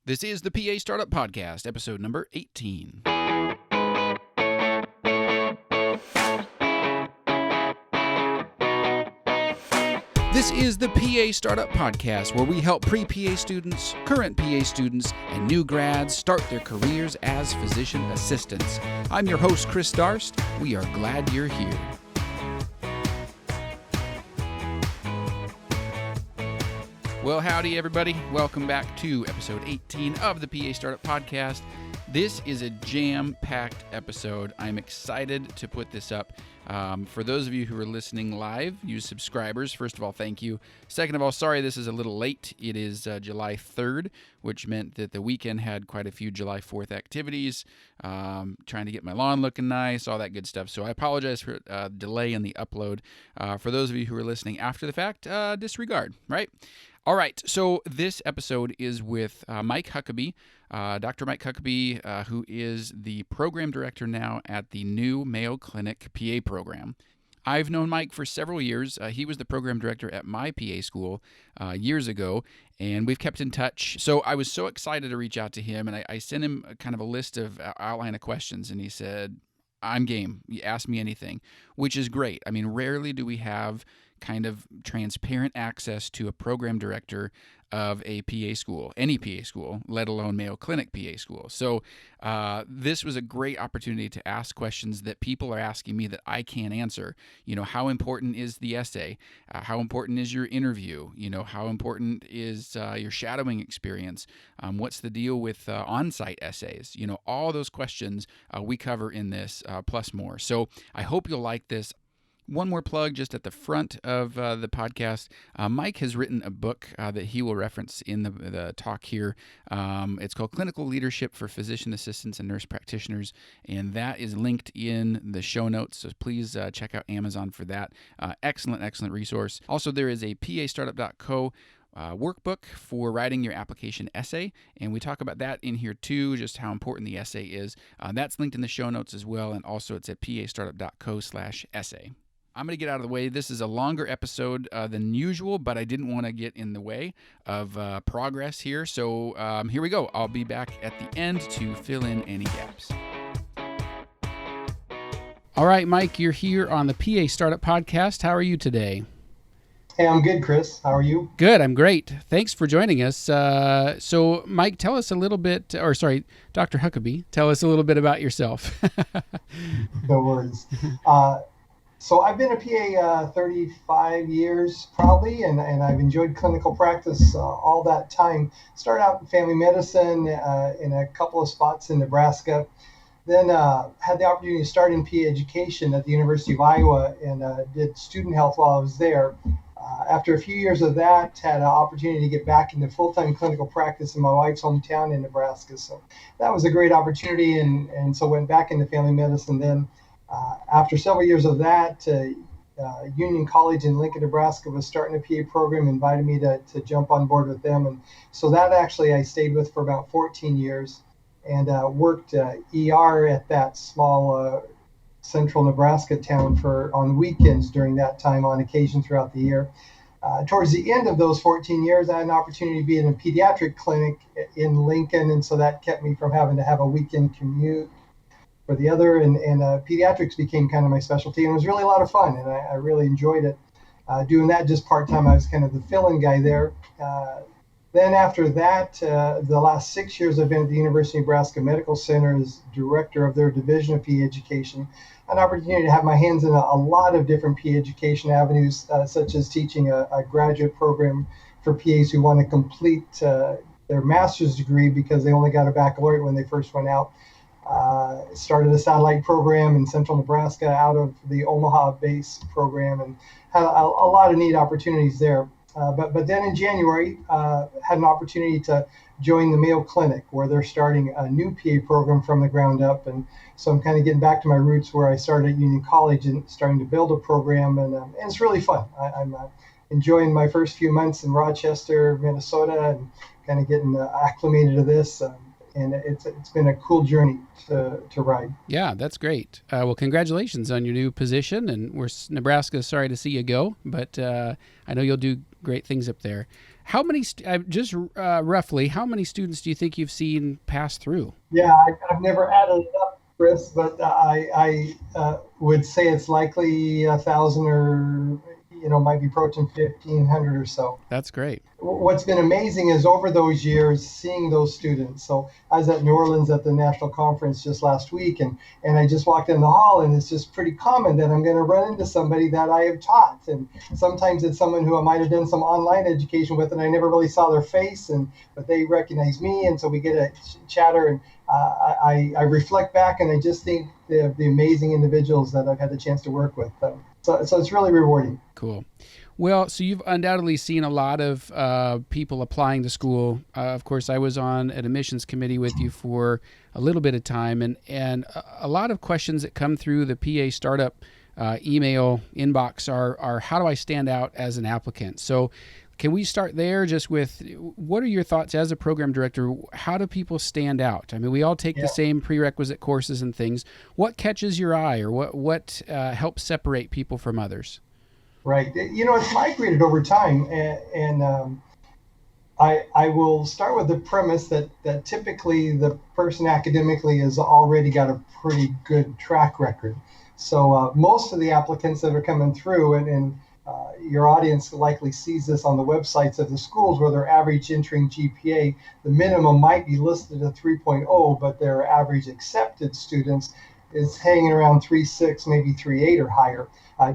This is the PA Startup Podcast, episode number 18. This is the PA Startup Podcast, where we help pre-PA students, current PA students, and new grads start their careers as physician assistants. I'm your host, Chris Darst. We are glad you're here. Well, howdy, everybody. Welcome back to episode 18 of the PA Startup Podcast. This is a jam-packed episode. I'm excited to put this up. For those of you who are listening live, you subscribers, first of all, thank you. Second of all, sorry this is a little late. It is July 3rd, which meant that the weekend had quite a few July 4th activities, trying to get my lawn looking nice, all that good stuff. So I apologize for delay in the upload. For those of you who are listening after the fact, disregard, right? All right, so this episode is with Mike Huckabee, Dr. Mike Huckabee, who is the program director now at the new Mayo Clinic PA Program. I've known Mike for several years. He was the program director at my PA school years ago, and we've kept in touch. So I was so excited to reach out to him, and I sent him kind of a list of outline of questions, and he said, I'm game. You ask me anything, which is great. I mean, rarely do we have kind of transparent access to a program director of a PA school, any PA school, let alone Mayo Clinic PA school. So this was a great opportunity to ask questions that people are asking me that I can't answer. You know, how important is the essay? How important is your interview? You know, how important is your shadowing experience? What's the deal with on-site essays? You know, all those questions we cover in this, plus more. So I hope you'll like this. One more plug just at the front of the podcast. Mike has written a book that he will reference in the talk here. It's called Clinical Leadership for Physician Assistants and Nurse Practitioners, and that is linked in the show notes, so please check out Amazon for that. Excellent resource. Also, there is a pastartup.co workbook for writing your application essay, and we talk about that in here too, just how important the essay is. That's linked in the show notes as well, and also it's at pastartup.co/essay. I'm going to get out of the way. This is a longer episode than usual, but I didn't want to get in the way of progress here. So here we go. I'll be back at the end to fill in any gaps. All right, Mike, you're here on the PA Startup Podcast. How are you today? Hey, I'm good, Chris. How are you? Good. I'm great. Thanks for joining us. So, Mike, tell us a little bit, Dr. Huckabee, tell us a little bit about yourself. No worries. So I've been a PA 35 years probably, and I've enjoyed clinical practice all that time. Started out in family medicine in a couple of spots in Nebraska. Then had the opportunity to start in PA education at the University of Iowa and did student health while I was there. After a few years of that, had an opportunity to get back into full-time clinical practice in my wife's hometown in Nebraska. So that was a great opportunity, and so went back into family medicine then. After several years of that, Union College in Lincoln, Nebraska was starting a PA program, invited me to jump on board with them. And so that actually I stayed with for about 14 years and worked ER at that small central Nebraska town on weekends during that time on occasion throughout the year. Towards the end of those 14 years, I had an opportunity to be in a pediatric clinic in Lincoln, and so that kept me from having to have a weekend commute for the other, and pediatrics became kind of my specialty, and it was really a lot of fun, and I really enjoyed it. Doing that just part-time, I was kind of the fill-in guy there. Then after that, the last 6 years I've been at the University of Nebraska Medical Center as director of their division of PA education. An opportunity to have my hands in a lot of different PA education avenues, such as teaching a graduate program for PAs who want to complete their master's degree because they only got a baccalaureate when they first went out. Started a satellite program in central Nebraska out of the Omaha base program, and had a lot of neat opportunities there. But then in January, had an opportunity to join the Mayo Clinic, where they're starting a new PA program from the ground up. And so I'm kind of getting back to my roots where I started at Union College and starting to build a program. And it's really fun. I'm enjoying my first few months in Rochester, Minnesota, and kind of getting acclimated to this. And it's been a cool journey to ride. Yeah, that's great. Well, congratulations on your new position. And Nebraska, sorry to see you go, but I know you'll do great things up there. How many, roughly, how many students do you think you've seen pass through? Yeah, I've never added it up, Chris, but I would say it's likely 1,000 or, might be approaching 1,500 or so. That's great. What's been amazing is over those years, seeing those students. So I was at New Orleans at the national conference just last week, and I just walked in the hall, and it's just pretty common that I'm going to run into somebody that I have taught. And sometimes it's someone who I might have done some online education with, and I never really saw their face, but they recognize me, and so we get a chatter, and I reflect back, and I just think the amazing individuals that I've had the chance to work with. So it's really rewarding. Cool. Well, so you've undoubtedly seen a lot of people applying to school. Of course, I was on an admissions committee with you for a little bit of time, and a lot of questions that come through the PA startup email inbox are how do I stand out as an applicant? So can we start there just with what are your thoughts as a program director? How do people stand out? I mean, we all take the same prerequisite courses and things. What catches your eye, or what helps separate people from others? Right. It's migrated over time, and I will start with the premise that typically the person academically has already got a pretty good track record. So most of the applicants that are coming through, and your audience likely sees this on the websites of the schools where their average entering GPA, the minimum might be listed at 3.0, but their average accepted students is hanging around 3.6, maybe 3.8 or higher.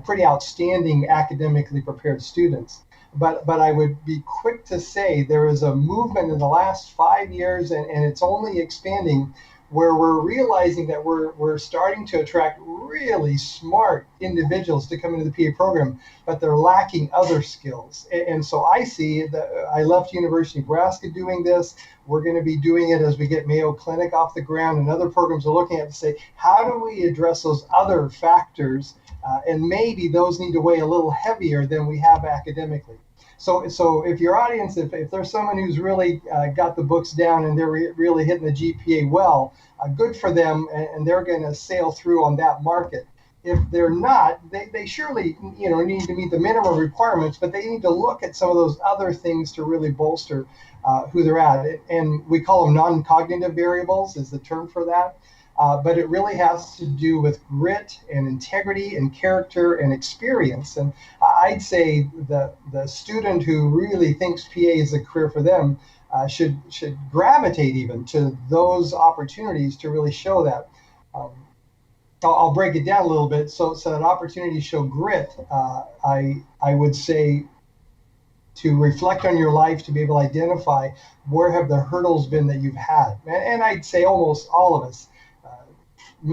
Pretty outstanding academically prepared students. But I would be quick to say there is a movement in the last 5 years, and it's only expanding, where we're realizing that we're starting to attract really smart individuals to come into the PA program, but they're lacking other skills. And so I see that I left University of Nebraska doing this. We're going to be doing it as we get Mayo Clinic off the ground, and other programs are looking at to say, how do we address those other factors? And maybe those need to weigh a little heavier than we have academically. So if your audience, if there's someone who's really got the books down and they're really hitting the GPA well, good for them, and they're going to sail through on that market. If they're not, they surely need to meet the minimum requirements, but they need to look at some of those other things to really bolster who they're at. And we call them non-cognitive variables is the term for that. But it really has to do with grit and integrity and character and experience. And I'd say the student who really thinks PA is a career for them should gravitate even to those opportunities to really show that. I'll break it down a little bit. So that opportunity to show grit, I would say to reflect on your life, to be able to identify where have the hurdles been that you've had. And I'd say almost all of us,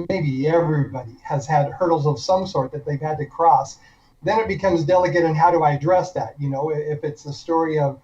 maybe everybody has had hurdles of some sort that they've had to cross. Then it becomes delicate on how do I address that? If it's a story of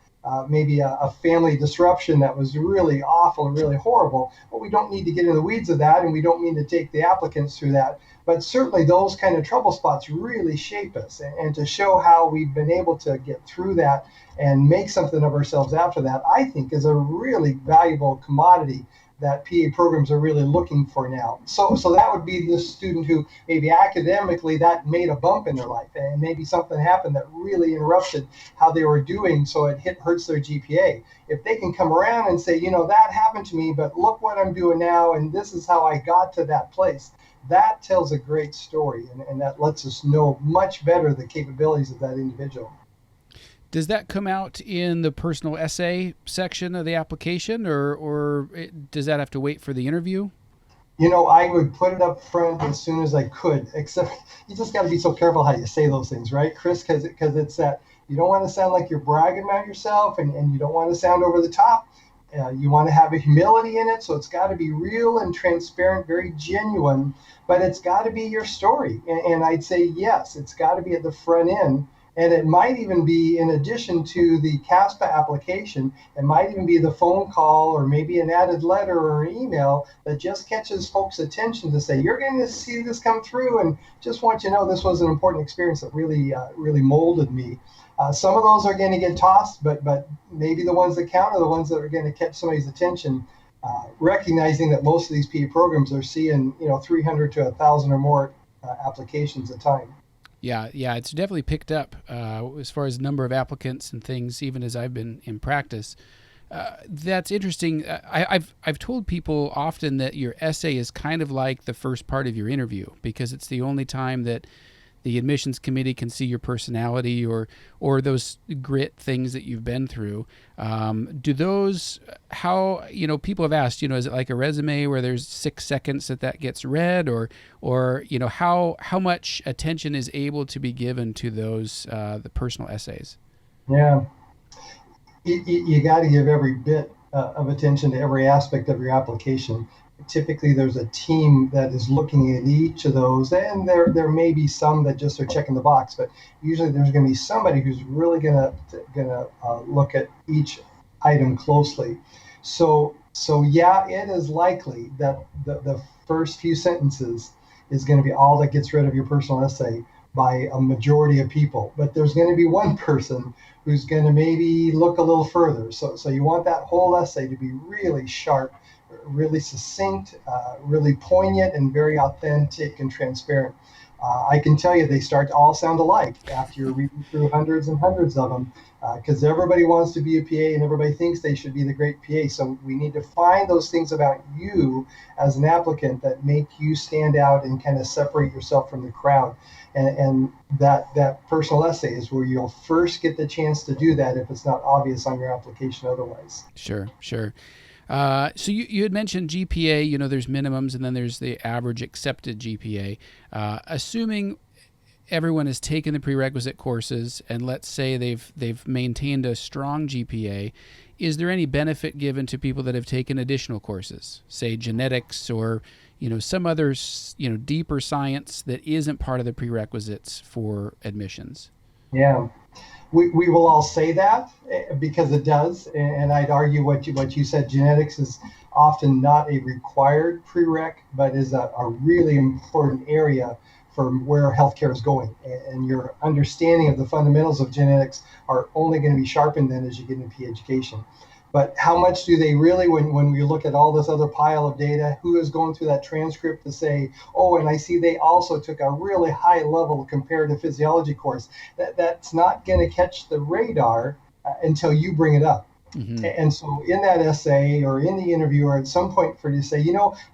maybe a family disruption that was really awful and really horrible, well, we don't need to get in the weeds of that, and we don't mean to take the applicants through that. But certainly those kind of trouble spots really shape us, and to show how we've been able to get through that and make something of ourselves after that, I think is a really valuable commodity that PA programs are really looking for now. So that would be the student who maybe academically that made a bump in their life, and maybe something happened that really interrupted how they were doing, so it hurts their GPA. If they can come around and say, that happened to me, but look what I'm doing now, and this is how I got to that place, that tells a great story, and that lets us know much better the capabilities of that individual. Does that come out in the personal essay section of the application, or does that have to wait for the interview? I would put it up front as soon as I could, except you just got to be so careful how you say those things, right, Chris? Because it's that you don't want to sound like you're bragging about yourself, and you don't want to sound over the top. You want to have a humility in it, so it's got to be real and transparent, very genuine, but it's got to be your story. And I'd say, yes, it's got to be at the front end. And it might even be, in addition to the CASPA application, it might even be the phone call or maybe an added letter or an email that just catches folks' attention to say, you're going to see this come through, and just want you to know this was an important experience that really molded me. Some of those are going to get tossed, but maybe the ones that count are the ones that are going to catch somebody's attention, recognizing that most of these PA programs are seeing 300 to 1,000 or more applications a time. Yeah, it's definitely picked up as far as number of applicants and things, even as I've been in practice. That's interesting. I've told people often that your essay is kind of like the first part of your interview, because it's the only time that the admissions committee can see your personality or those grit things that you've been through. Do those, how, people have asked, is it like a resume where there's 6 seconds that gets read, or how much attention is able to be given to those, the personal essays? Yeah, you got to give every bit of attention to every aspect of your application. Typically, there's a team that is looking at each of those, and there may be some that just are checking the box, but usually there's going to be somebody who's really gonna look at each item closely. So yeah, it is likely that the first few sentences is going to be all that gets rid of your personal essay by a majority of people. But there's going to be one person who's going to maybe look a little further. So you want that whole essay to be really sharp, really succinct, really poignant, and very authentic and transparent. I can tell you they start to all sound alike after you're reading through hundreds and hundreds of them, because everybody wants to be a PA and everybody thinks they should be the great PA. So we need to find those things about you as an applicant that make you stand out and kind of separate yourself from the crowd. And that personal essay is where you'll first get the chance to do that if it's not obvious on your application otherwise. Sure. So you had mentioned GPA, there's minimums and then there's the average accepted GPA. Assuming everyone has taken the prerequisite courses and let's say they've maintained a strong GPA, is there any benefit given to people that have taken additional courses, say genetics or some other deeper science that isn't part of the prerequisites for admissions? Yeah. We will all say that because it does, and I'd argue what you said. Genetics is often not a required prereq, but is a really important area for where healthcare is going. And your understanding of the fundamentals of genetics are only going to be sharpened then as you get into PA education. But how much do they really, when we look at all this other pile of data, who is going through that transcript to say, oh, and I see they also took a really high level comparative physiology course. That's not going to catch the radar until you bring it up. Mm-hmm. And so in that essay or in the interview or at some point for you to say,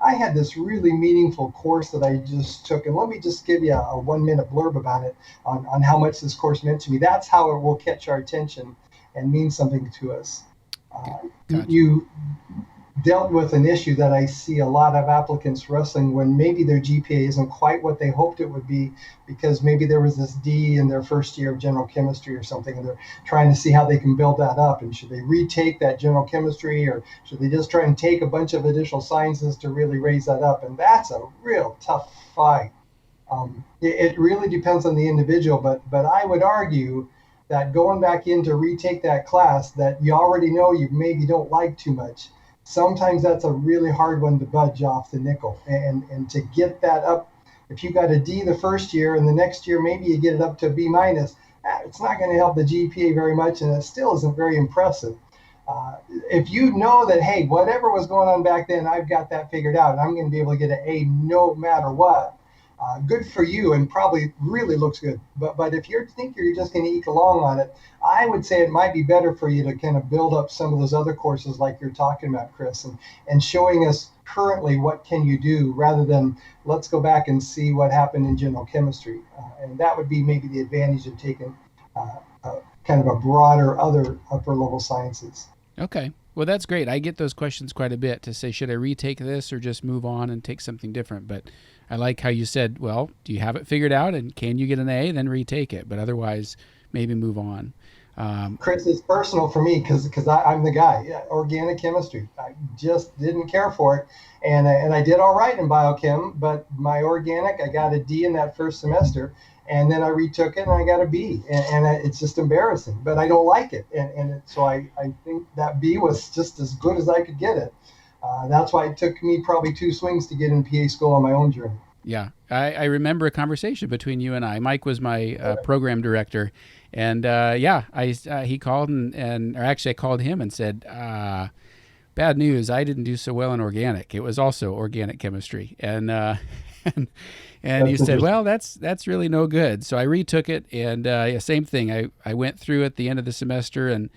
I had this really meaningful course that I just took, and let me just give you a 1-minute blurb about it on how much this course meant to me. That's how it will catch our attention and mean something to us. Gotcha. You dealt with an issue that I see a lot of applicants wrestling when maybe their GPA isn't quite what they hoped it would be because maybe there was this D in their first year of general chemistry or something, and they're trying to see how they can build that up. And should they retake that general chemistry, or should they just try and take a bunch of additional sciences to really raise that up? And that's a real tough fight. It really depends on the individual, but I would argue that going back in to retake that class that you already know you maybe don't like too much, sometimes that's a really hard one to budge off the nickel. And to get that up, if you got a D the first year and the next year maybe you get it up to a B minus, it's not going to help the GPA very much, and it still isn't very impressive. If you know that, hey, whatever was going on back then, I've got that figured out, and I'm going to be able to get an A no matter what, good for you, and probably really looks good. But if you think you're just going to eke along on it, I would say it might be better for you to kind of build up some of those other courses like you're talking about, Chris, and showing us currently what can you do rather than let's go back and see what happened in general chemistry. And that would be maybe the advantage of taking kind of a broader other upper level sciences. Okay. Well, that's great. I get those questions quite a bit to say, should I retake this or just move on and take something different? But I like how you said, well, do you have it figured out and can you get an A? Then retake it. But otherwise, maybe move on. Chris, it's personal for me because I'm the guy. Yeah, organic chemistry. I just didn't care for it. And I did all right in biochem, but my organic, I got a D in that first semester. And then I retook it and I got a B. And it's just embarrassing, but I don't like it. So I think that B was just as good as I could get it. That's why it took me probably 2 swings to get in PA school on my own journey. Yeah, I remember a conversation between you and I. Mike was my program director. And he called or actually I called him and said, bad news, I didn't do so well in organic. It was also organic chemistry. And and, and you That's said, interesting. well, that's really no good. So I retook it, and yeah, same thing. I went through at the end of the semester, and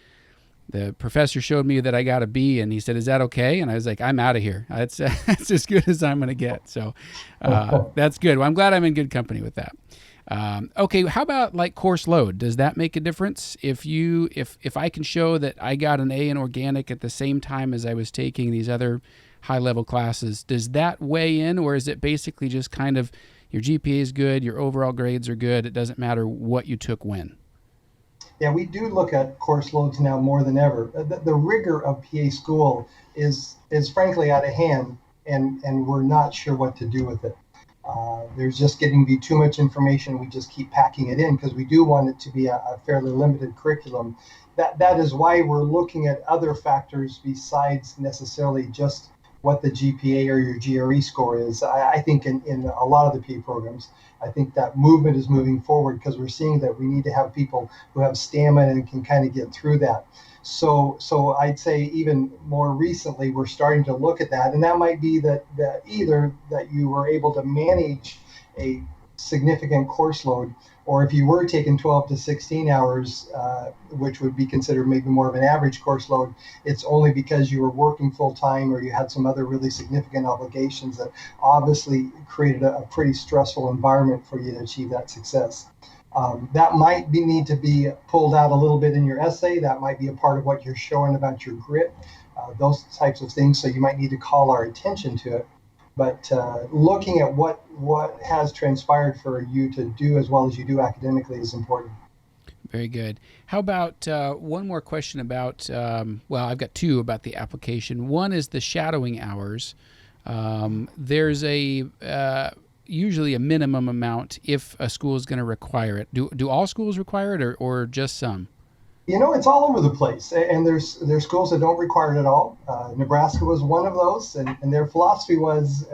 the professor showed me that I got a B, and he said, "Is that okay?" And I was like, "I'm out of here. That's that's as good as I'm going to get." So that's good. Well, I'm glad I'm in good company with that. Okay, how about like course load? Does that make a difference? If I can show that I got an A in organic at the same time as I was taking these other high level classes, does that weigh in, or is it basically just kind of your GPA is good, your overall grades are good, it doesn't matter what you took when? Yeah, we do look at course loads now more than ever. The rigor of PA school is frankly out of hand, and we're not sure what to do with it. There's just getting to be too much information. We just keep packing it in because we do want it to be a fairly limited curriculum. That is why we're looking at other factors besides necessarily just what the GPA or your GRE score is. I think in a lot of the PA programs, I think that movement is moving forward because we're seeing that we need to have people who have stamina and can kind of get through that. So I'd say even more recently, we're starting to look at that, and that might be that either that you were able to manage a significant course load, or if you were taking 12 to 16 hours, which would be considered maybe more of an average course load, it's only because you were working full time or you had some other really significant obligations that obviously created a pretty stressful environment for you to achieve that success. That might need to be pulled out a little bit in your essay. That might be a part of what you're showing about your grit, those types of things. So you might need to call our attention to it. But looking at what has transpired for you to do as well as you do academically is important. Very good. How about one more question about, well, I've got two about the application. One is the shadowing hours. There's a usually a minimum amount if a school is going to require it. Do all schools require it, or just some? It's all over the place, and there's schools that don't require it at all. Nebraska was one of those, and their philosophy was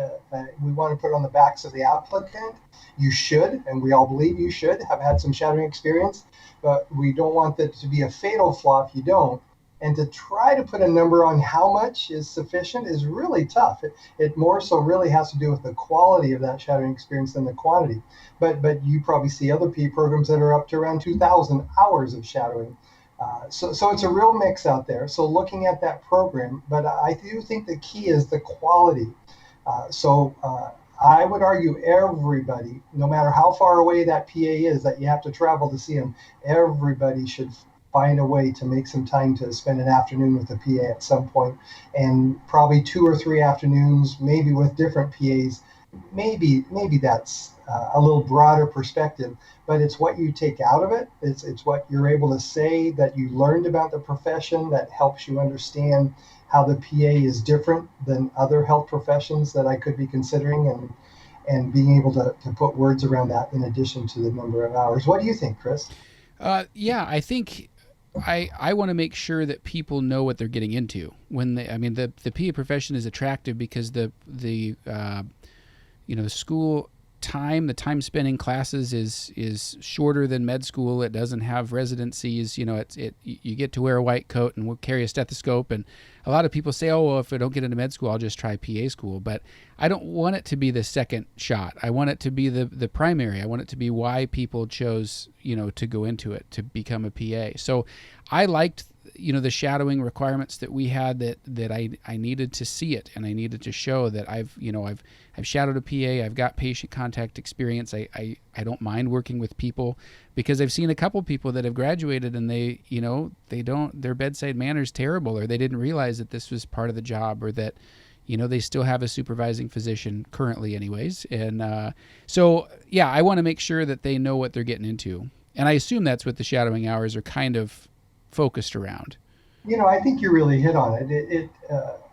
we want to put it on the backs of the applicant. You should, and we all believe you should have had some shadowing experience, but we don't want that to be a fatal flaw if you don't. And to try to put a number on how much is sufficient is really tough. It more so really has to do with the quality of that shadowing experience than the quantity. But you probably see other P programs that are up to around 2,000 hours of shadowing. So it's a real mix out there. So looking at that program, but I do think the key is the quality. I would argue everybody, no matter how far away that PA is that you have to travel to see them, everybody should find a way to make some time to spend an afternoon with the PA at some point, and probably 2 or 3 afternoons, maybe with different PAs. Maybe that's a little broader perspective, but it's what you take out of it. It's what you're able to say that you learned about the profession that helps you understand how the PA is different than other health professions that I could be considering, and being able to put words around that in addition to the number of hours. What do you think, Chris? Yeah, I think I want to make sure that people know what they're getting into when they. I mean, the PA profession is attractive because the school time, the time spent in classes is shorter than med school. It doesn't have residencies. You get to wear a white coat and we'll carry a stethoscope. And a lot of people say, oh, well, if I don't get into med school, I'll just try PA school. But I don't want it to be the second shot. I want it to be the primary. I want it to be why people chose, to go into it, to become a PA. So I liked the shadowing requirements that we had, that I needed to see it, and I needed to show that I've shadowed a PA. I've got patient contact experience. I don't mind working with people, because I've seen a couple people that have graduated and they don't, their bedside manner is terrible, or they didn't realize that this was part of the job, or that they still have a supervising physician currently anyways. And so yeah, I want to make sure that they know what they're getting into, and I assume that's what the shadowing hours are kind of focused around. I think you really hit on it.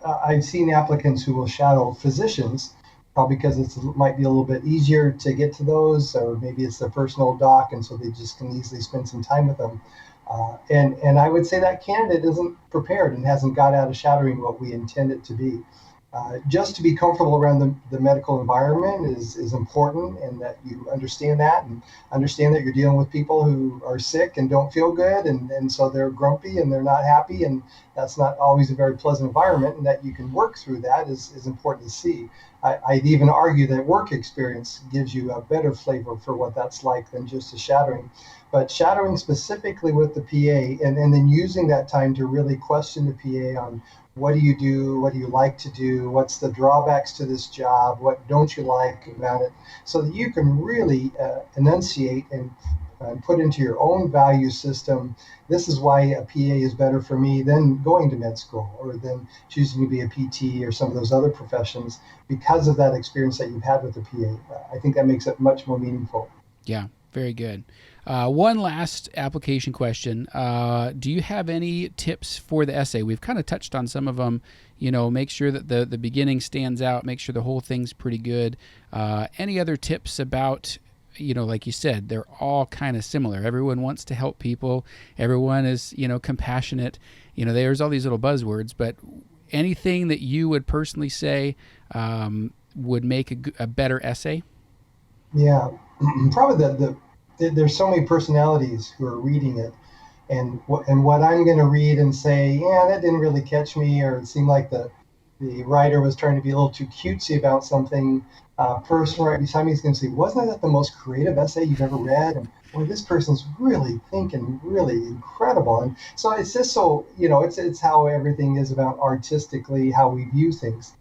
I've seen applicants who will shadow physicians, probably because it might be a little bit easier to get to those, or maybe it's their personal doc, and so they just can easily spend some time with them. And I would say that candidate isn't prepared and hasn't got out of shadowing what we intend it to be. just to be comfortable around the medical environment is important, and that you understand that, and understand that you're dealing with people who are sick and don't feel good, and so they're grumpy and they're not happy, and that's not always a very pleasant environment, and that you can work through that is important to see. I'd even argue that work experience gives you a better flavor for what that's like than just a shadowing. But shadowing specifically with the PA, and then using that time to really question the PA on what do you do, what do you like to do, what's the drawbacks to this job, what don't you like about it, so that you can really enunciate and put into your own value system, this is why a PA is better for me than going to med school or than choosing to be a PT or some of those other professions, because of that experience that you've had with the PA. I think that makes it much more meaningful. Yeah, very good. One last application question. Do you have any tips for the essay? We've kind of touched on some of them. Make sure that the beginning stands out, make sure the whole thing's pretty good. Any other tips about, like you said, they're all kind of similar. Everyone wants to help people. Everyone is, compassionate. There's all these little buzzwords, but anything that you would personally say would make a better essay? Yeah, probably there's so many personalities who are reading it, and what I'm going to read and say, yeah, that didn't really catch me, or it seemed like the writer was trying to be a little too cutesy about something. Person right beside me is going to say, wasn't that the most creative essay you've ever read? And boy, this person's really thinking really incredible. And so it's just so, it's how everything is about artistically, how we view things.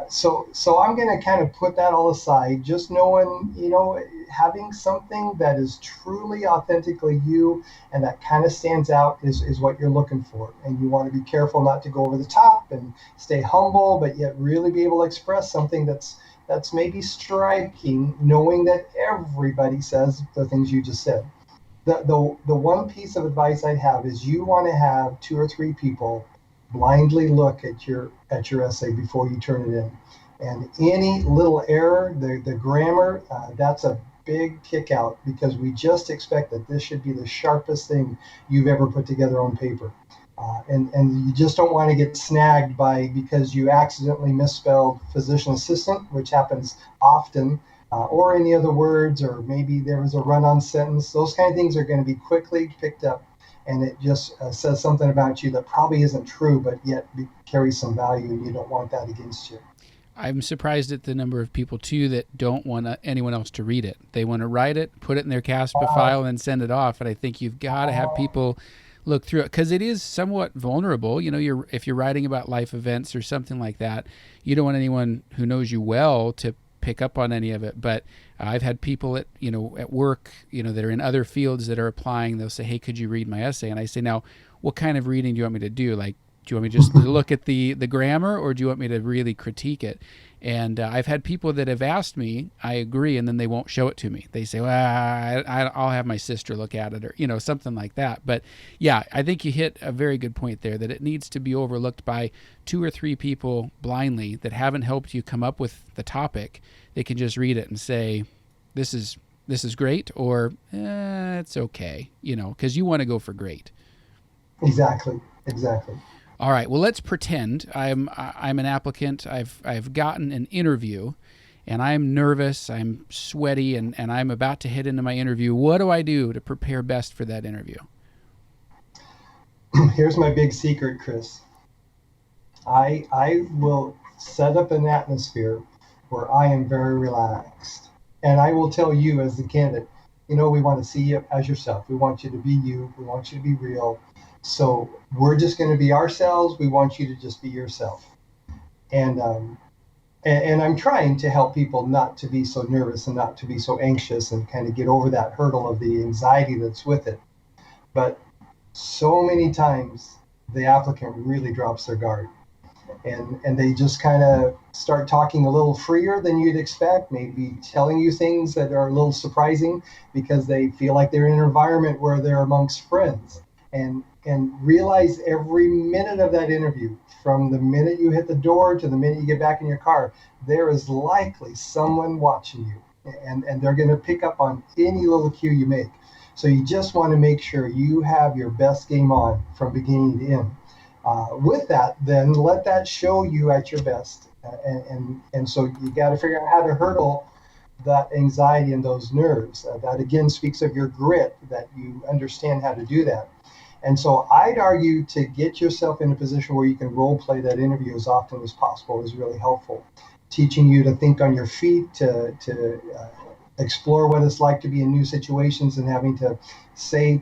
So I'm going to kind of put that all aside, just knowing, having something that is truly authentically you and that kind of stands out is what you're looking for. And you want to be careful not to go over the top and stay humble, but yet really be able to express something that's maybe striking, knowing that everybody says the things you just said. The one piece of advice I'd have is you want to have 2 or 3 people blindly look at your essay before you turn it in. And any little error, the grammar, that's a big kick out, because we just expect that this should be the sharpest thing you've ever put together on paper. And you just don't want to get snagged because you accidentally misspelled physician assistant, which happens often, or any other words, or maybe there was a run-on sentence. Those kind of things are going to be quickly picked up, and it just says something about you that probably isn't true, but yet carries some value, and you don't want that against you. I'm surprised at the number of people, too, that don't want anyone else to read it. They want to write it, put it in their CASPA file, and then send it off. And I think you've got to have people look through it, because it is somewhat vulnerable. If you're writing about life events or something like that, you don't want anyone who knows you well to pick up on any of it. But I've had people at work, that are in other fields that are applying. They'll say, hey, could you read my essay? And I say, now, what kind of reading do you want me to do? Like, do you want me just to look at the grammar, or do you want me to really critique it? And I've had people that have asked me, I agree, and then they won't show it to me. They say, well, I'll have my sister look at it, or something like that. But yeah, I think you hit a very good point there, that it needs to be overlooked by 2 or 3 people blindly that haven't helped you come up with the topic. They can just read it and say, this is great, or it's okay, because you want to go for great. Exactly. All right. Well, let's pretend I'm an applicant. I've gotten an interview, and I'm nervous. I'm sweaty, and I'm about to head into my interview. What do I do to prepare best for that interview? Here's my big secret, Chris. I will set up an atmosphere where I am very relaxed, and I will tell you as the candidate, we want to see you as yourself. We want you to be you. We want you to be real. So we're just going to be ourselves. We want you to just be yourself. And I'm trying to help people not to be so nervous and not to be so anxious, and kind of get over that hurdle of the anxiety that's with it. But so many times the applicant really drops their guard, and they just kind of start talking a little freer than you'd expect, maybe telling you things that are a little surprising because they feel like they're in an environment where they're amongst friends. And realize every minute of that interview, from the minute you hit the door to the minute you get back in your car, there is likely someone watching you, and they're going to pick up on any little cue you make. So you just want to make sure you have your best game on from beginning to end. With that, then let that show you at your best. And so you got to figure out how to hurdle that anxiety and those nerves. That again speaks of your grit, that you understand how to do that. And so I'd argue to get yourself in a position where you can role play that interview as often as possible is really helpful. Teaching you to think on your feet, to explore what it's like to be in new situations and having to say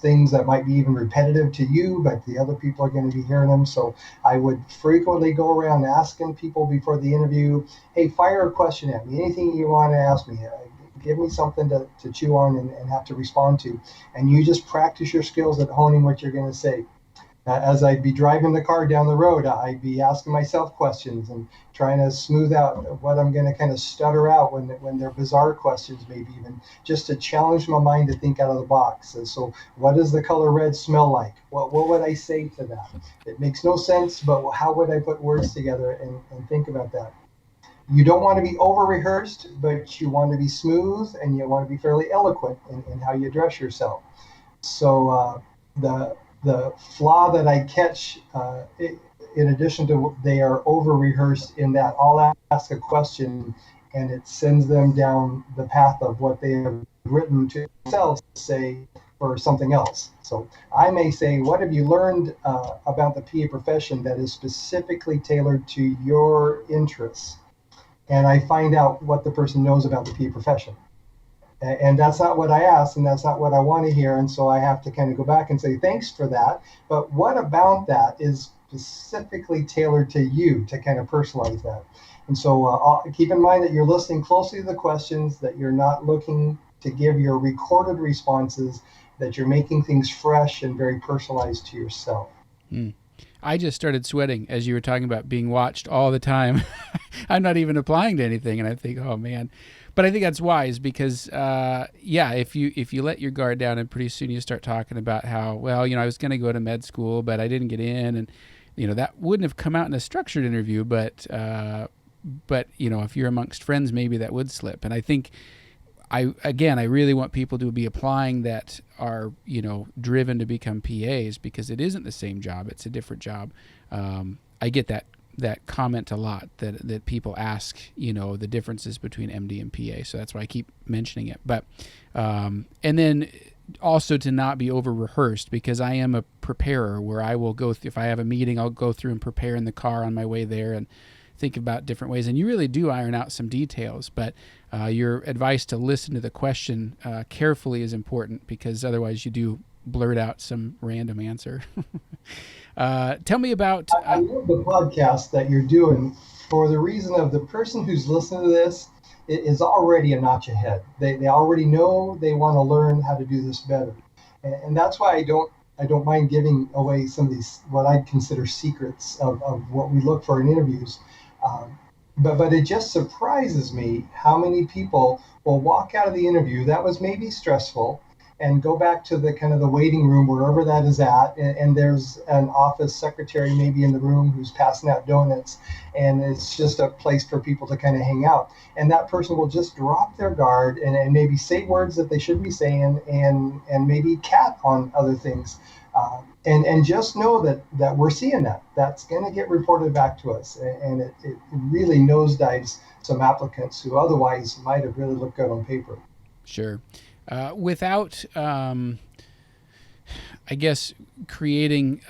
things that might be even repetitive to you, but the other people are going to be hearing them. So I would frequently go around asking people before the interview, hey, fire a question at me, anything you want to ask me. Give me something to chew on and have to respond to. And you just practice your skills at honing what you're going to say. As I'd be driving the car down the road, I'd be asking myself questions and trying to smooth out what I'm going to kind of stutter out when they're bizarre questions, maybe even just to challenge my mind to think out of the box. And so what does the color red smell like? What would I say to that? It makes no sense, but how would I put words together and think about that? You don't want to be over rehearsed, but you want to be smooth and you want to be fairly eloquent in how you address yourself. So the flaw that I catch, in addition to they are over rehearsed, in that I'll ask a question and it sends them down the path of what they have written to themselves to say for something else. So I may say, what have you learned about the PA profession that is specifically tailored to your interests? And I find out what the person knows about the PA profession. And that's not what I asked, and that's not what I want to hear. And so I have to kind of go back and say, thanks for that. But what about that is specifically tailored to you, to kind of personalize that? And so keep in mind that you're listening closely to the questions, that you're not looking to give your recorded responses, that you're making things fresh and very personalized to yourself. I just started sweating as you were talking about being watched all the time. I'm not even applying to anything, and I think, oh man. But I think that's wise because, if you let your guard down and pretty soon you start talking about how, well, I was going to go to med school, but I didn't get in, and that wouldn't have come out in a structured interview, but if you're amongst friends, maybe that would slip. And I think I really want people to be applying that are, driven to become PAs, because it isn't the same job. It's a different job. I get that comment a lot, that people ask, the differences between MD and PA. So that's why I keep mentioning it. But, and then also to not be over rehearsed, because I am a preparer where I will go through, if I have a meeting, I'll go through and prepare in the car on my way there and think about different ways. And you really do iron out some details, but your advice to listen to the question carefully is important, because otherwise you do blurt out some random answer. Tell me about... I love the podcast that you're doing for the reason of the person who's listening to this is already a notch ahead. They already know they want to learn how to do this better. And that's why I don't mind giving away some of these, what I consider secrets of what we look for in interviews. But it just surprises me how many people will walk out of the interview that was maybe stressful and go back to the kind of the waiting room, wherever that is at, and there's an office secretary maybe in the room who's passing out donuts, and it's just a place for people to kind of hang out. And that person will just drop their guard and maybe say words that they shouldn't be saying, and maybe cat on other things. And just know that we're seeing that. That's going to get reported back to us. And it really nosedives some applicants who otherwise might have really looked good on paper. Sure. Without, I guess, creating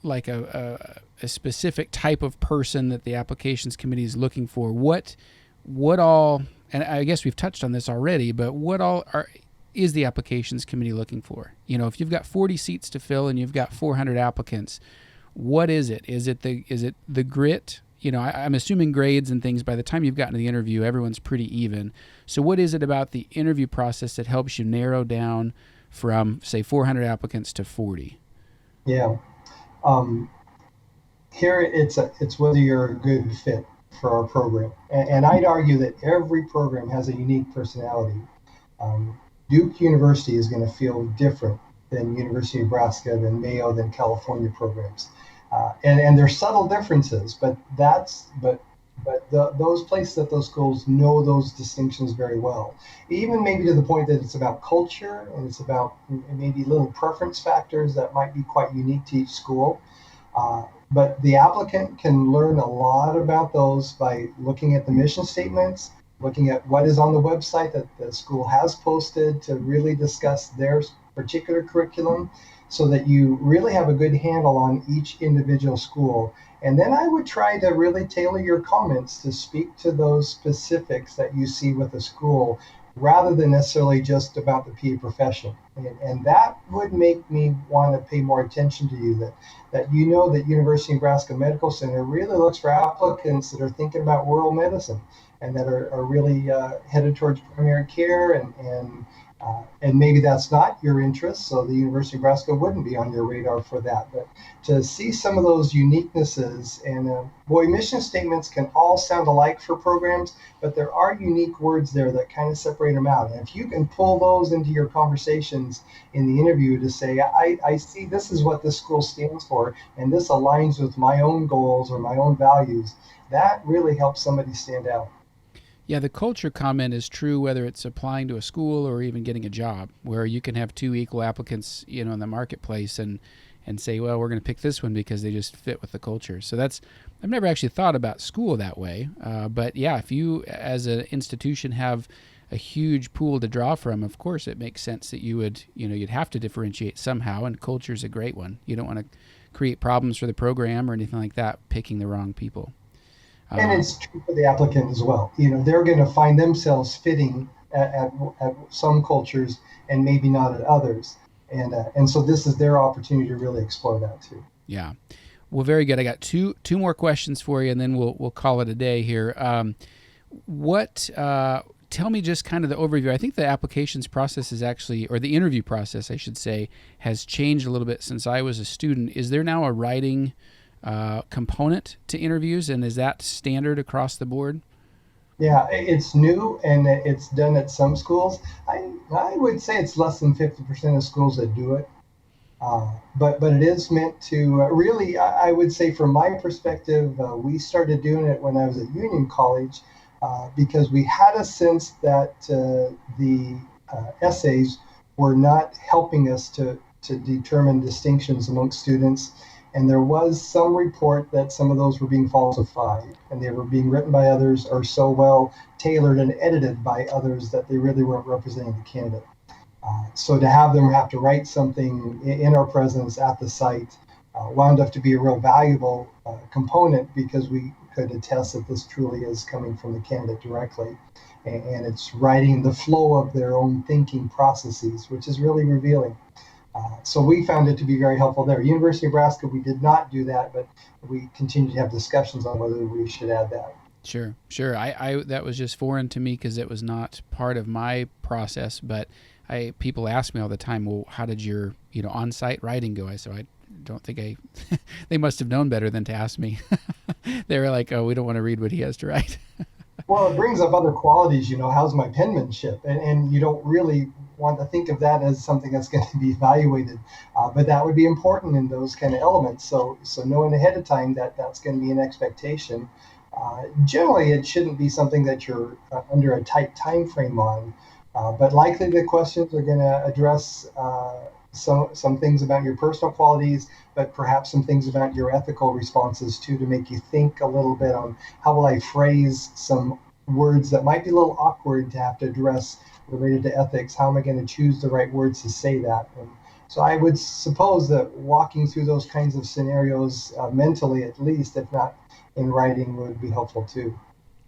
like a specific type of person that the applications committee is looking for, what all, and I guess we've touched on this already, but what all is the applications committee looking for? If you've got 40 seats to fill and you've got 400 applicants, what is it? Is it the grit? I'm assuming grades and things, by the time you've gotten to the interview, everyone's pretty even. So what is it about the interview process that helps you narrow down from, say, 400 applicants to 40? Yeah. Here it's whether you're a good fit for our program. And I'd argue that every program has a unique personality. Duke University is going to feel different than University of Nebraska, than Mayo, than California programs. And there's subtle differences, but but those places at those schools know those distinctions very well. Even maybe to the point that it's about culture and it's about maybe little preference factors that might be quite unique to each school. But the applicant can learn a lot about those by looking at the mission statements, looking at what is on the website that the school has posted to really discuss their particular curriculum, so that you really have a good handle on each individual school. And then I would try to really tailor your comments to speak to those specifics that you see with the school, rather than necessarily just about the PA profession. And that would make me want to pay more attention to you, that you know that University of Nebraska Medical Center really looks for applicants that are thinking about rural medicine and that are really headed towards primary care, and maybe that's not your interest, so the University of Nebraska wouldn't be on your radar for that. But to see some of those uniquenesses, and boy, mission statements can all sound alike for programs, but there are unique words there that kind of separate them out. And if you can pull those into your conversations in the interview to say, I see this is what this school stands for, and this aligns with my own goals or my own values, that really helps somebody stand out. Yeah, the culture comment is true whether it's applying to a school or even getting a job, where you can have two equal applicants, in the marketplace, and say, well, we're going to pick this one because they just fit with the culture. So I've never actually thought about school that way. But yeah, if you as an institution have a huge pool to draw from, of course it makes sense that you'd have to differentiate somehow, and culture is a great one. You don't want to create problems for the program or anything like that, picking the wrong people. And it's true for the applicant as well. They're going to find themselves fitting at some cultures and maybe not at others. And so this is their opportunity to really explore that too. Yeah. Well, very good. I got two more questions for you, and then we'll call it a day here. Tell me just kind of the overview. I think the applications process is actually, or the interview process, I should say, has changed a little bit since I was a student. Is there now a writing component to interviews, and is that standard across the board? Yeah, it's new and it's done at some schools. I would say it's less than 50% of schools that do it. But it is meant to really, I would say from my perspective, we started doing it when I was at Union College, because we had a sense that the essays were not helping us to determine distinctions amongst students. And there was some report that some of those were being falsified, and they were being written by others or so well tailored and edited by others that they really weren't representing the candidate. So to have them have to write something in our presence at the site wound up to be a real valuable component, because we could attest that this truly is coming from the candidate directly. And it's writing the flow of their own thinking processes, which is really revealing. So we found it to be very helpful there. University of Nebraska, we did not do that, but we continue to have discussions on whether we should add that. Sure. I that was just foreign to me because it was not part of my process. But people ask me all the time, well, how did your on-site writing go? I don't think they must have known better than to ask me. They were like, oh, we don't want to read what he has to write. Well, it brings up other qualities, how's my penmanship? And you don't really want to think of that as something that's going to be evaluated. But that would be important in those kind of elements. So knowing ahead of time that that's going to be an expectation. Generally, it shouldn't be something that you're under a tight time frame on. But likely the questions are going to address some things about your personal qualities, but perhaps some things about your ethical responses too, to make you think a little bit on how will I phrase some words that might be a little awkward to have to address related to ethics. How am I going to choose the right words to say that? And so I would suppose that walking through those kinds of scenarios mentally, at least, if not in writing, would be helpful too.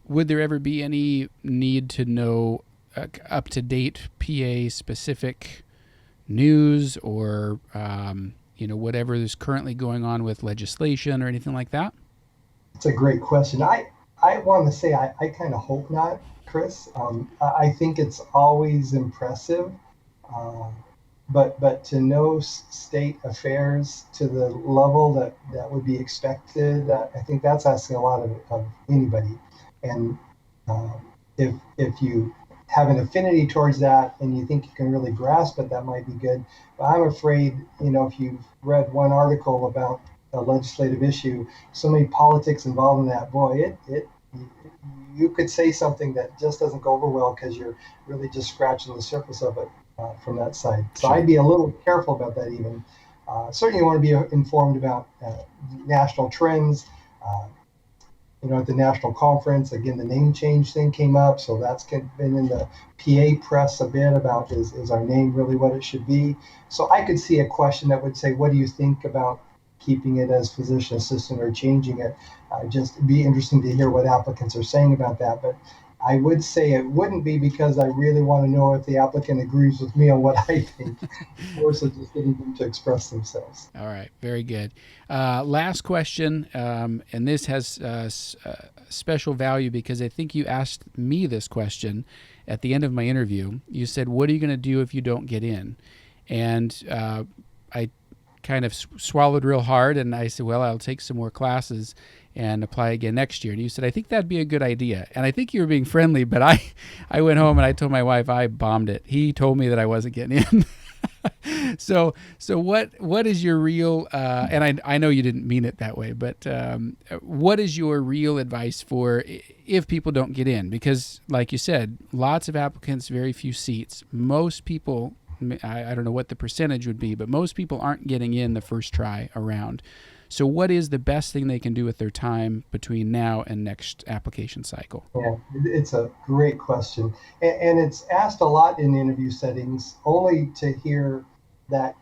Would there ever be any need to know up-to-date PA specific news or whatever is currently going on with legislation or anything like that? It's a great question. I want to say I kind of hope not, Chris. I think it's always impressive, but to know state affairs to the level that would be expected, I think that's asking a lot of anybody. And if you have an affinity towards that and you think you can really grasp it, that might be good. But I'm afraid, if you've read one article about a legislative issue, so many politics involved in that, boy, you could say something that just doesn't go over well because you're really just scratching the surface of it from that side. So Sure. I'd be a little careful about that even. Certainly you want to be informed about national trends. Uh, at the national conference, again, the name change thing came up. So that's been in the PA press a bit about is our name really what it should be? So I could see a question that would say, what do you think about keeping it as physician assistant or changing it? Just be interesting to hear what applicants are saying about that. But I would say it wouldn't be because I really want to know if the applicant agrees with me on what I think, more so just getting them to express themselves. All right, very good. Last question, and this has special value because I think you asked me this question at the end of my interview. You said, what are you going to do if you don't get in? And I kind of swallowed real hard, and I said, well, I'll take some more classes and apply again next year. And you said, I think that'd be a good idea. And I think you were being friendly, but I went home and I told my wife I bombed it. He told me that I wasn't getting in. So what is your real, and I know you didn't mean it that way, but what is your real advice for if people don't get in? Because like you said, lots of applicants, very few seats. Most people, I don't know what the percentage would be, but most people aren't getting in the first try around. So what is the best thing they can do with their time between now and next application cycle? Yeah, it's a great question. And it's asked a lot in interview settings, only to hear that,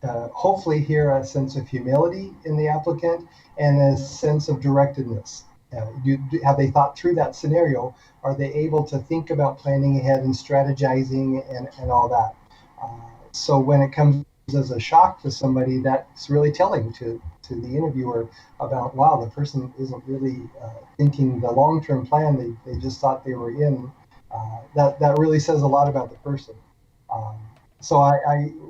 hopefully hear a sense of humility in the applicant and a sense of directedness. Have they thought through that scenario? Are they able to think about planning ahead and strategizing and all that? So when it comes as a shock to somebody, that's really telling to the interviewer about, wow, the person isn't really thinking the long-term plan. They just thought they were in. That really says a lot about the person. So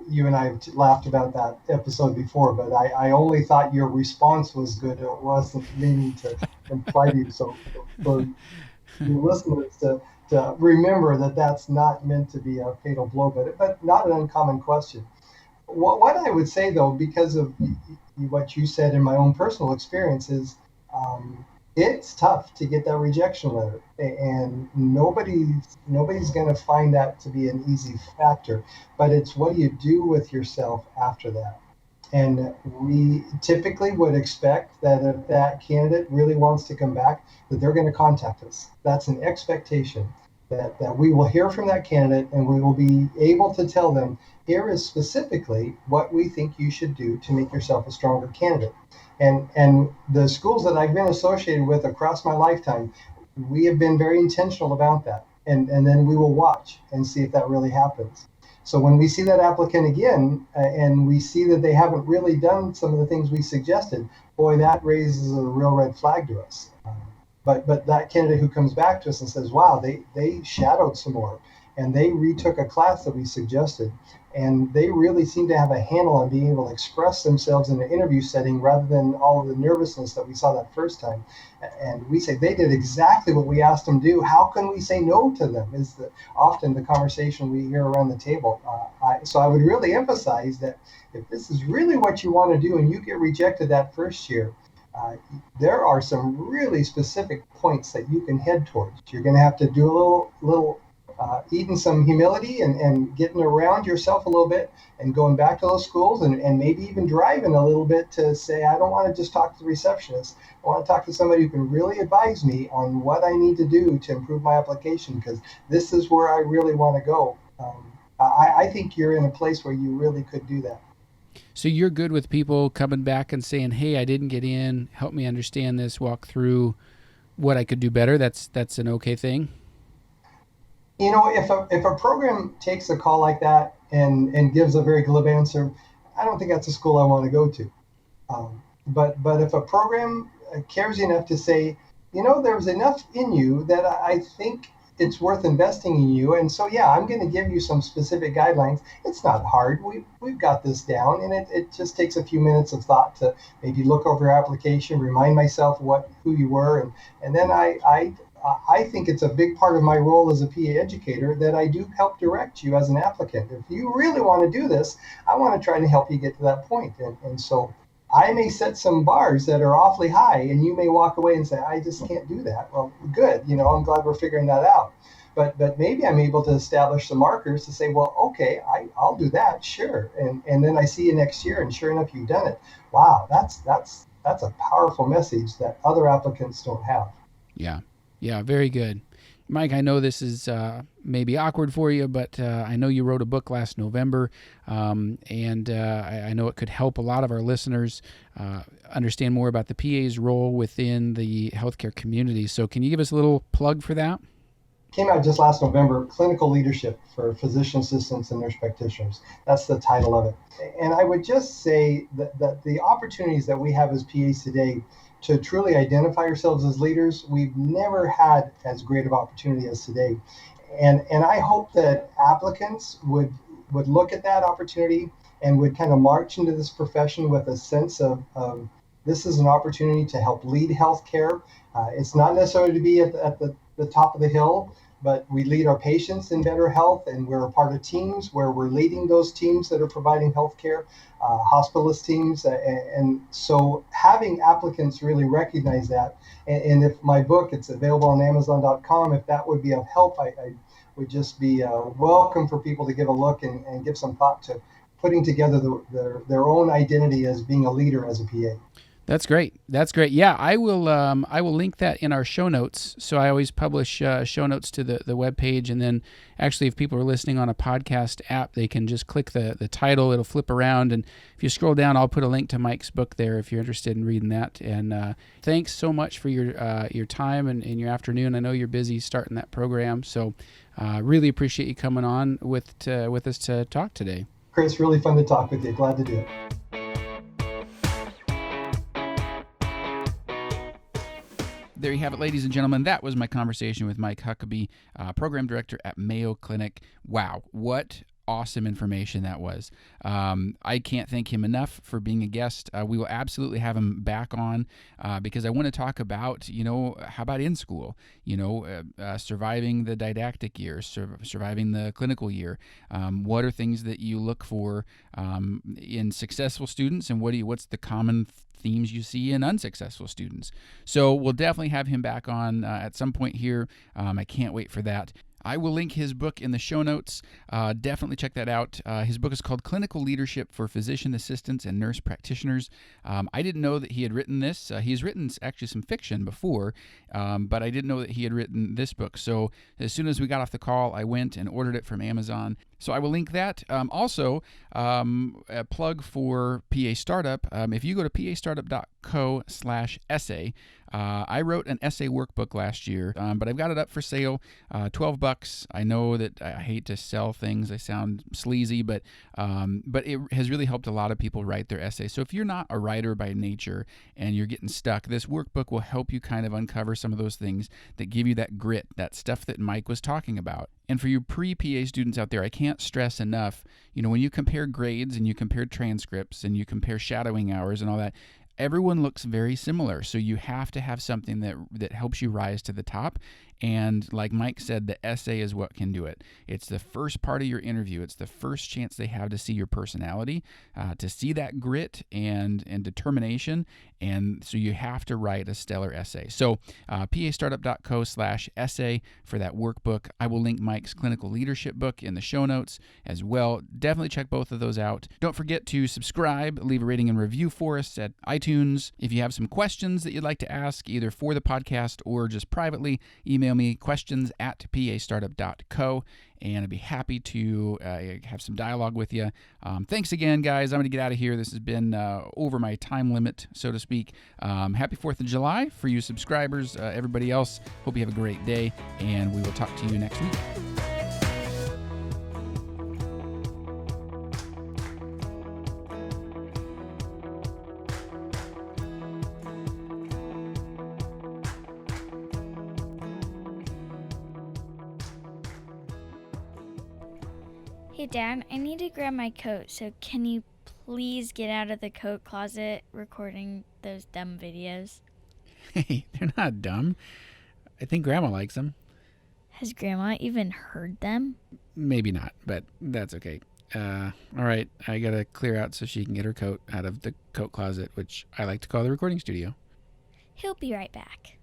you and I have laughed about that episode before, but I only thought your response was good. It wasn't meaning to imply to you. So for your listeners to remember that that's not meant to be a fatal blow, but not an uncommon question. What I would say, though, because of what you said in my own personal experience, is it's tough to get that rejection letter, and nobody's going to find that to be an easy factor. But it's what you do with yourself after that. And we typically would expect that if that candidate really wants to come back, that they're going to contact us. That's an expectation that we will hear from that candidate and we will be able to tell them, here is specifically what we think you should do to make yourself a stronger candidate. And the schools that I've been associated with across my lifetime, we have been very intentional about that. And then we will watch and see if that really happens. So when we see that applicant again, and we see that they haven't really done some of the things we suggested, boy, that raises a real red flag to us. But that candidate who comes back to us and says, wow, they shadowed some more, and they retook a class that we suggested, and they really seem to have a handle on being able to express themselves in an interview setting rather than all of the nervousness that we saw that first time. And we say they did exactly what we asked them to do. How can we say no to them? Is often the conversation we hear around the table. So I would really emphasize that if this is really what you want to do and you get rejected that first year, there are some really specific points that you can head towards. You're going to have to do a little eating some humility and getting around yourself a little bit and going back to those schools and maybe even driving a little bit to say, I don't want to just talk to the receptionist. I want to talk to somebody who can really advise me on what I need to do to improve my application, because this is where I really want to go. I think you're in a place where you really could do that. So you're good with people coming back and saying, hey, I didn't get in, help me understand this, walk through what I could do better. That's an okay thing? If a program takes a call like that and gives a very glib answer, I don't think that's a school I want to go to. But if a program cares enough to say, there's enough in you that I think it's worth investing in you, and so I'm going to give you some specific guidelines. It's not hard. We've got this down, and it just takes a few minutes of thought to maybe look over your application, remind myself who you were, and then I think it's a big part of my role as a PA educator that I do help direct you as an applicant. If you really want to do this, I want to try to help you get to that point. And so I may set some bars that are awfully high, and you may walk away and say, I just can't do that. Well, good. I'm glad we're figuring that out. But maybe I'm able to establish some markers to say, well, okay, I'll do that, sure. And then I see you next year, and sure enough, you've done it. Wow, that's a powerful message that other applicants don't have. Yeah, very good. Mike, I know this is maybe awkward for you, but I know you wrote a book last November, and I know it could help a lot of our listeners understand more about the PA's role within the healthcare community. So can you give us a little plug for that? Came out just last November, Clinical Leadership for Physician Assistants and Nurse Practitioners. That's the title of it. And I would just say that the opportunities that we have as PAs today to truly identify ourselves as leaders, we've never had as great of opportunity as today. And I hope that applicants would look at that opportunity and would kind of march into this profession with a sense of this is an opportunity to help lead healthcare. It's not necessarily to be at the top of the hill, but we lead our patients in better health, and we're a part of teams where we're leading those teams that are providing healthcare, hospitalist teams. And so having applicants really recognize that, and if my book, it's available on Amazon.com, if that would be of help, I would just be welcome for people to give a look and give some thought to putting together their own identity as being a leader as a PA. That's great. Yeah, I will link that in our show notes. So I always publish show notes to the webpage, and then actually if people are listening on a podcast app, they can just click the title. It'll flip around, and if you scroll down, I'll put a link to Mike's book there if you're interested in reading that. And thanks so much for your time and your afternoon. I know you're busy starting that program, so really appreciate you coming on with us to talk today. Chris, really fun to talk with you. Glad to do it. There you have it, ladies and gentlemen. That was my conversation with Mike Huckabee, program director at Mayo Clinic. Wow, what awesome information that was. I can't thank him enough for being a guest. We will absolutely have him back on because I want to talk about, how about in school, surviving the didactic year, surviving the clinical year. What are things that you look for in successful students, and what's the common themes you see in unsuccessful students? So we'll definitely have him back on at some point here. I can't wait for that. I will link his book in the show notes. Definitely check that out. His book is called Clinical Leadership for Physician Assistants and Nurse Practitioners. I didn't know that he had written this. He's written actually some fiction before, but I didn't know that he had written this book. So as soon as we got off the call, I went and ordered it from Amazon. So I will link that. Also, a plug for PA Startup. If you go to pastartup.co/essay, I wrote an essay workbook last year, but I've got it up for sale, $12. I know that I hate to sell things. I sound sleazy, but it has really helped a lot of people write their essays. So if you're not a writer by nature and you're getting stuck, this workbook will help you kind of uncover some of those things that give you that grit, that stuff that Mike was talking about. And for you pre-PA students out there, I can't stress enough, when you compare grades and you compare transcripts and you compare shadowing hours and all that, everyone looks very similar. So you have to have something that helps you rise to the top. And like Mike said, the essay is what can do it. It's the first part of your interview. It's the first chance they have to see your personality, to see that grit and determination. And so you have to write a stellar essay. So pastartup.co/essay for that workbook. I will link Mike's clinical leadership book in the show notes as well. Definitely check both of those out. Don't forget to subscribe, leave a rating and review for us at iTunes. If you have some questions that you'd like to ask, either for the podcast or just privately, email me questions@pastartup.co, and I'd be happy to have some dialogue with you. Thanks again, guys. I'm going to get out of here. This has been over my time limit, so to speak. Happy 4th of July for you subscribers. Everybody else, hope you have a great day, and we will talk to you next week. Hey, Dad, I need to grab my coat, so can you please get out of the coat closet recording those dumb videos? Hey, they're not dumb. I think Grandma likes them. Has Grandma even heard them? Maybe not, but that's okay. All right, I gotta clear out so she can get her coat out of the coat closet, which I like to call the recording studio. He'll be right back.